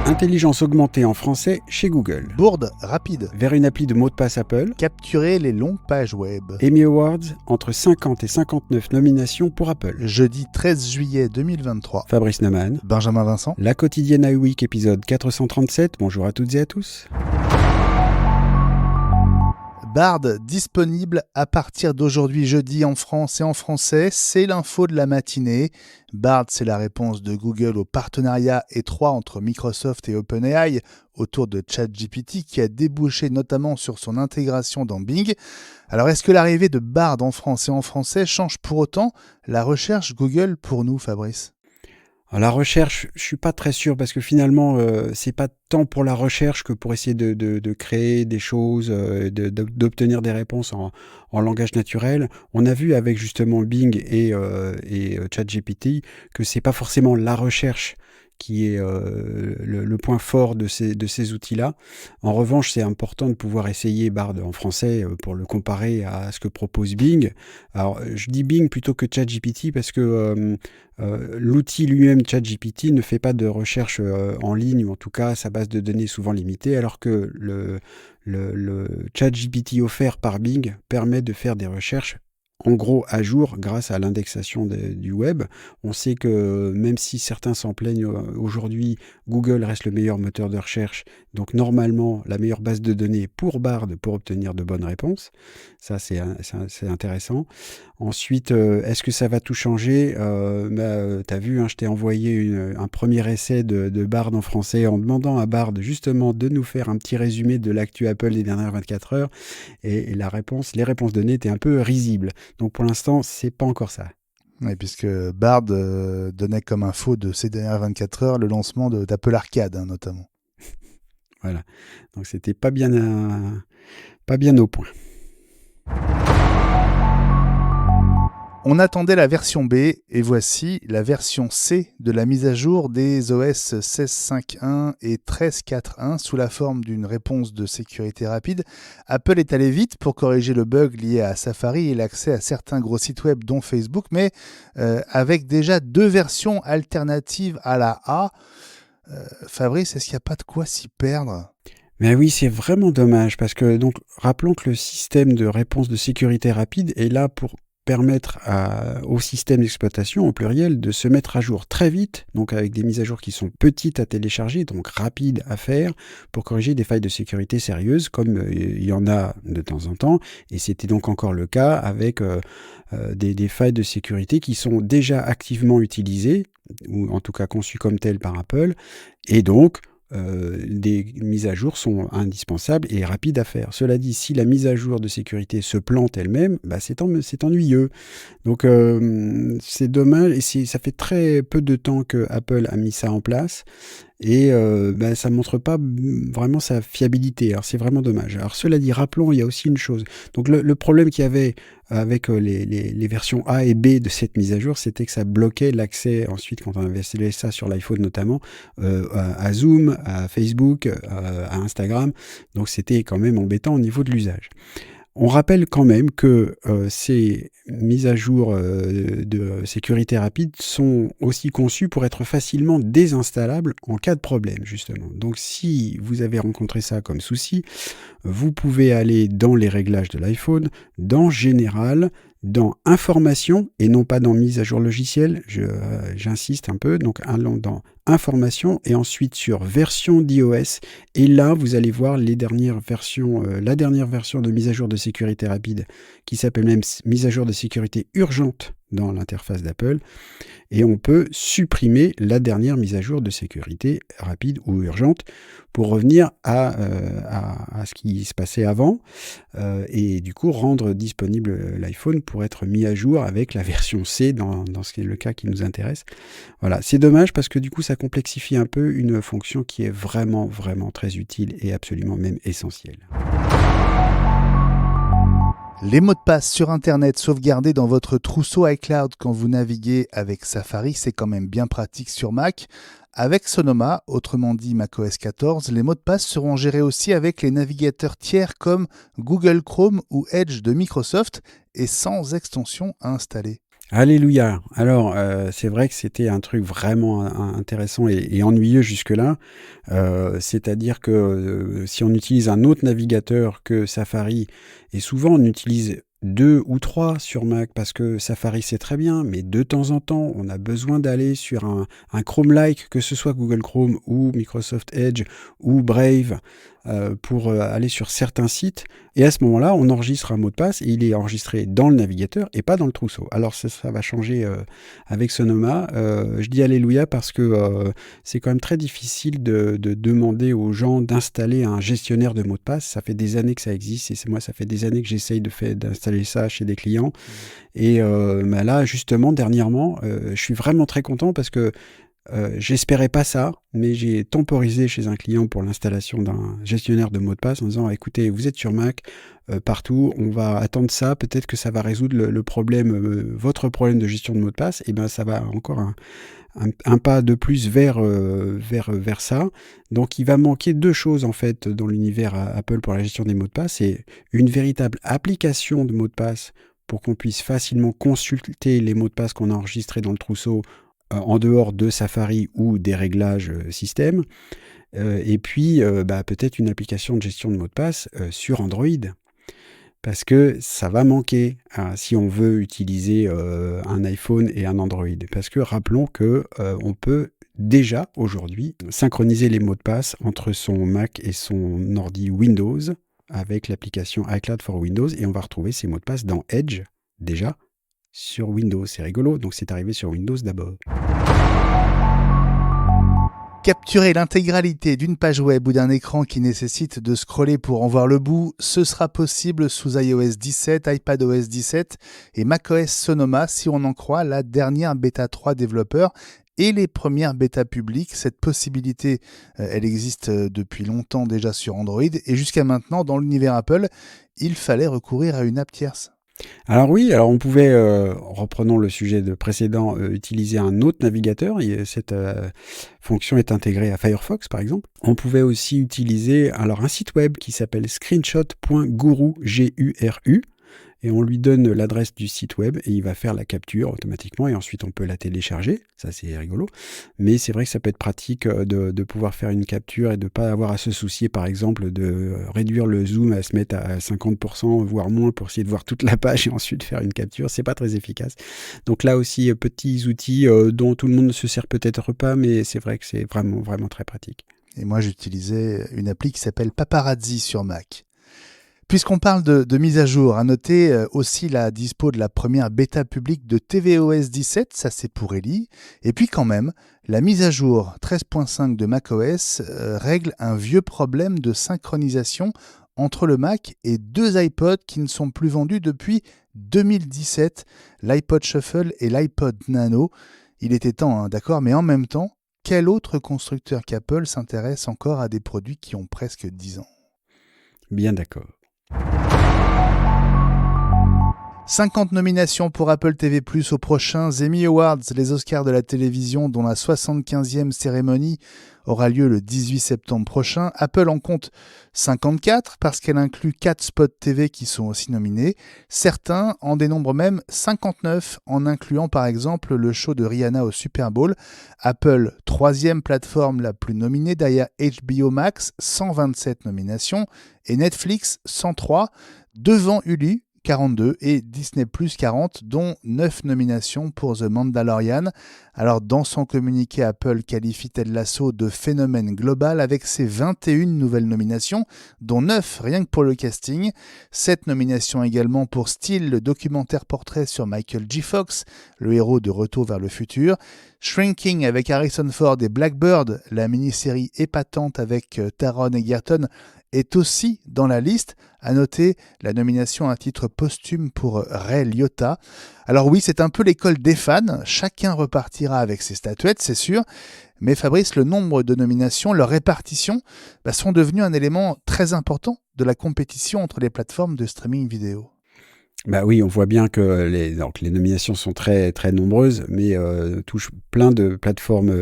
Intelligence augmentée en français chez Google. Bourde rapide. Vers une appli de mots de passe Apple. Capturer les longues pages web. Emmy Awards, entre 50 et 59 nominations pour Apple. Jeudi 13 juillet 2023. Fabrice Neumann. Benjamin Vincent. La quotidienne iWeek, épisode 437. Bonjour à toutes et à tous. Bard disponible à partir d'aujourd'hui jeudi en France et en français, c'est l'info de la matinée. Bard, c'est la réponse de Google au partenariat étroit entre Microsoft et OpenAI autour de ChatGPT qui a débouché notamment sur son intégration dans Bing. Alors est-ce que l'arrivée de Bard en France et en français change pour autant la recherche Google pour nous, Fabrice ? Alors, la recherche, je suis pas très sûr parce que finalement, c'est pas tant pour la recherche que pour essayer de créer des choses, d'obtenir des réponses en langage naturel. On a vu avec justement Bing et ChatGPT que c'est pas forcément la recherche qui est le point fort de ces outils-là. En revanche, c'est important de pouvoir essayer Bard en français pour le comparer à ce que propose Bing. Alors, je dis Bing plutôt que ChatGPT parce que l'outil lui-même, ChatGPT, ne fait pas de recherche en ligne, ou en tout cas, sa base de données est souvent limitée, alors que le ChatGPT offert par Bing permet de faire des recherches en gros à jour grâce à l'indexation du web. On sait que même si certains s'en plaignent aujourd'hui, Google reste le meilleur moteur de recherche, donc normalement la meilleure base de données pour Bard pour obtenir de bonnes réponses. Ça c'est intéressant. Ensuite, est-ce que ça va tout changer ? T'as vu, je t'ai envoyé un premier essai de Bard en français en demandant à Bard justement de nous faire un petit résumé de l'actu Apple des dernières 24 heures et les réponses données étaient un peu risibles. Donc pour l'instant, c'est pas encore ça. Oui, puisque Bard donnait comme info de ces dernières 24 heures le lancement d'Apple Arcade, notamment. Voilà, donc c'était pas bien au point. On attendait la version B et voici la version C de la mise à jour des OS 16.5.1 et 13.4.1 sous la forme d'une réponse de sécurité rapide. Apple est allé vite pour corriger le bug lié à Safari et l'accès à certains gros sites web dont Facebook, mais avec déjà 2 versions alternatives à la A. Fabrice, est-ce qu'il n'y a pas de quoi s'y perdre ? Mais oui, c'est vraiment dommage parce que donc rappelons que le système de réponse de sécurité rapide est là pour permettre au système d'exploitation, au pluriel, de se mettre à jour très vite, donc avec des mises à jour qui sont petites à télécharger, donc rapides à faire, pour corriger des failles de sécurité sérieuses, comme il y en a de temps en temps, et c'était donc encore le cas avec des failles de sécurité qui sont déjà activement utilisées, ou en tout cas conçues comme telles par Apple, et donc des mises à jour sont indispensables et rapides à faire. Cela dit, si la mise à jour de sécurité se plante elle-même, c'est ennuyeux. Donc c'est dommage et ça fait très peu de temps que Apple a mis ça en place et ça ne montre pas vraiment sa fiabilité. Alors c'est vraiment dommage. Alors cela dit, rappelons, il y a aussi une chose. Donc le problème qu'il y avait avec les versions A et B de cette mise à jour, c'était que ça bloquait l'accès ensuite, quand on avait installé ça sur l'iPhone notamment, à Zoom, à Facebook, à Instagram. Donc c'était quand même embêtant au niveau de l'usage. On rappelle quand même que ces mises à jour de sécurité rapide sont aussi conçues pour être facilement désinstallables en cas de problème, justement. Donc si vous avez rencontré ça comme souci, vous pouvez aller dans les réglages de l'iPhone, dans Général, dans Information, et non pas dans Mise à jour logicielle, j'insiste un peu, donc allons dans Information, et ensuite sur Version d'iOS, et là vous allez voir la dernière version de mise à jour de sécurité rapide, qui s'appelle même Mise à jour de sécurité urgente dans l'interface d'Apple, et on peut supprimer la dernière mise à jour de sécurité rapide ou urgente pour revenir à ce qui se passait avant et du coup rendre disponible l'iPhone pour être mis à jour avec la version C dans ce qui est le cas qui nous intéresse. Voilà, c'est dommage parce que du coup ça complexifie un peu une fonction qui est vraiment très utile et absolument même essentielle. Les mots de passe sur Internet sauvegardés dans votre trousseau iCloud quand vous naviguez avec Safari, c'est quand même bien pratique sur Mac. Avec Sonoma, autrement dit macOS 14, les mots de passe seront gérés aussi avec les navigateurs tiers comme Google Chrome ou Edge de Microsoft et sans extension à installer. Alléluia. Alors, c'est vrai que c'était un truc vraiment intéressant et ennuyeux jusque-là. C'est-à-dire que, si on utilise un autre navigateur que Safari et souvent on utilise 2 ou 3 sur Mac parce que Safari c'est très bien, mais de temps en temps, on a besoin d'aller sur un Chrome-like, que ce soit Google Chrome ou Microsoft Edge ou Brave, pour, aller sur certains sites et à ce moment-là, on enregistre un mot de passe et il est enregistré dans le navigateur et pas dans le trousseau. Alors ça va changer avec Sonoma. Je dis alléluia parce que c'est quand même très difficile de demander aux gens d'installer un gestionnaire de mots de passe. Ça fait des années que ça existe et moi, ça fait des années que j'essaye d'installer ça chez des clients. Et bah là, justement, dernièrement, je suis vraiment très content parce que j'espérais pas ça, mais j'ai temporisé chez un client pour l'installation d'un gestionnaire de mots de passe en disant écoutez, vous êtes sur Mac, partout, on va attendre ça, peut-être que ça va résoudre le problème, votre problème de gestion de mots de passe, et ben ça va encore un pas de plus vers ça. Donc il va manquer 2 choses en fait dans l'univers Apple pour la gestion des mots de passe, c'est une véritable application de mots de passe pour qu'on puisse facilement consulter les mots de passe qu'on a enregistrés dans le trousseau en dehors de Safari ou des réglages système, et puis peut-être une application de gestion de mots de passe sur Android. Parce que ça va manquer si on veut utiliser un iPhone et un Android. Parce que rappelons que on peut déjà aujourd'hui synchroniser les mots de passe entre son Mac et son ordi Windows avec l'application iCloud for Windows et on va retrouver ces mots de passe dans Edge déjà sur Windows. C'est rigolo, donc c'est arrivé sur Windows d'abord. Capturer l'intégralité d'une page web ou d'un écran qui nécessite de scroller pour en voir le bout, ce sera possible sous iOS 17, iPadOS 17 et macOS Sonoma si on en croit la dernière bêta 3 développeur et les premières bêtas publiques. Cette possibilité, elle existe depuis longtemps déjà sur Android et jusqu'à maintenant, dans l'univers Apple, il fallait recourir à une app tierce. Alors oui, alors on pouvait, reprenons le sujet précédent, utiliser un autre navigateur. Cette fonction est intégrée à Firefox, par exemple. On pouvait aussi utiliser un site web qui s'appelle screenshot.guru, G-U-R-U, et on lui donne l'adresse du site web et il va faire la capture automatiquement et ensuite on peut la télécharger. Ça, c'est rigolo. Mais c'est vrai que ça peut être pratique de pouvoir faire une capture et de ne pas avoir à se soucier, par exemple, de réduire le zoom, à se mettre à 50%, voire moins, pour essayer de voir toute la page et ensuite faire une capture. C'est pas très efficace. Donc là aussi, petits outils dont tout le monde ne se sert peut-être pas, mais c'est vrai que c'est vraiment, vraiment très pratique. Et moi, j'utilisais une appli qui s'appelle Paparazzi sur Mac. Puisqu'on parle de mise à jour, à noter aussi la dispo de la première bêta publique de tvOS 17, ça c'est pour Ellie. Et puis quand même, la mise à jour 13.5 de macOS règle un vieux problème de synchronisation entre le Mac et 2 iPods qui ne sont plus vendus depuis 2017, l'iPod Shuffle et l'iPod Nano. Il était temps, d'accord, mais en même temps, quel autre constructeur qu'Apple s'intéresse encore à des produits qui ont presque 10 ans ? Bien d'accord. 50 nominations pour Apple TV+, aux prochains Emmy Awards, les Oscars de la télévision, dont la 75e cérémonie aura lieu le 18 septembre prochain. Apple en compte 54 parce qu'elle inclut 4 spots TV qui sont aussi nominés. Certains en dénombrent même 59 en incluant par exemple le show de Rihanna au Super Bowl. Apple, 3e plateforme la plus nominée derrière HBO Max, 127 nominations, et Netflix, 103, devant Hulu, 42 et Disney+, 40, dont 9 nominations pour The Mandalorian. Alors, dans son communiqué, Apple qualifie Ted Lasso de phénomène global avec ses 21 nouvelles nominations, dont 9 rien que pour le casting. 7 nominations également pour Steel, le documentaire portrait sur Michael J. Fox, le héros de Retour vers le futur. Shrinking avec Harrison Ford et Blackbird, la mini-série épatante avec Taron Egerton, est aussi dans la liste. À noter la nomination à titre posthume pour Ray Liotta. Alors oui, c'est un peu l'école des fans, chacun repartira avec ses statuettes, c'est sûr, mais Fabrice, le nombre de nominations, leur répartition, sont devenus un élément très important de la compétition entre les plateformes de streaming vidéo. Bah oui, on voit bien que les nominations sont très, très nombreuses, mais touchent plein de plateformes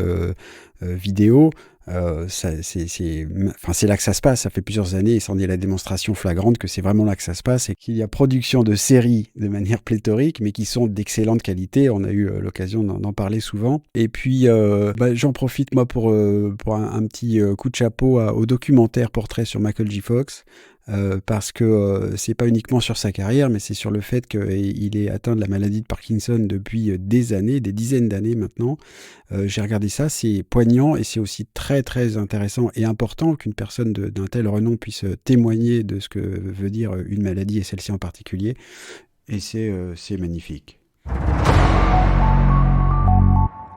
vidéo. C'est là que ça se passe. Ça fait plusieurs années et c'en est la démonstration flagrante que c'est vraiment là que ça se passe et qu'il y a production de séries de manière pléthorique, mais qui sont d'excellente qualité. On a eu l'occasion d'en parler souvent. Et puis, j'en profite moi pour un petit coup de chapeau au documentaire portrait sur Michael J. Fox. Parce que c'est pas uniquement sur sa carrière, mais c'est sur le fait qu'il est atteint de la maladie de Parkinson depuis des années, des dizaines d'années maintenant. J'ai regardé ça, c'est poignant et c'est aussi très très intéressant et important qu'une personne d'un tel renom puisse témoigner de ce que veut dire une maladie et celle-ci en particulier. Et c'est magnifique.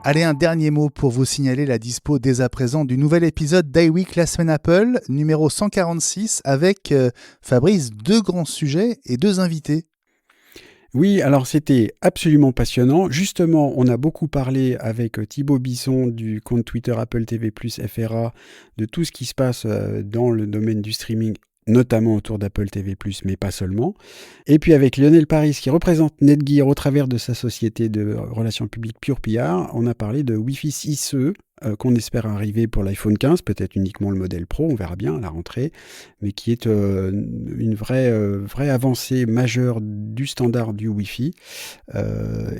Allez, un dernier mot pour vous signaler la dispo dès à présent du nouvel épisode d'iWeek La Semaine Apple, numéro 146, avec Fabrice, 2 grands sujets et 2 invités. Oui, alors c'était absolument passionnant. Justement, on a beaucoup parlé avec Thibaut Bisson du compte Twitter Apple TV+ FRA de tout ce qui se passe dans le domaine du streaming, notamment autour d'Apple TV+, mais pas seulement. Et puis avec Lionel Paris, qui représente Netgear au travers de sa société de relations publiques Pure PR, on a parlé de Wi-Fi 6E, qu'on espère arriver pour l'iPhone 15, peut-être uniquement le modèle Pro, on verra bien à la rentrée, mais qui est une vraie avancée majeure du standard du Wi-Fi.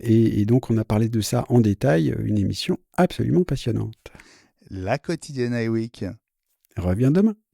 Et donc on a parlé de ça en détail, une émission absolument passionnante. La quotidienne iWeek Reviens demain.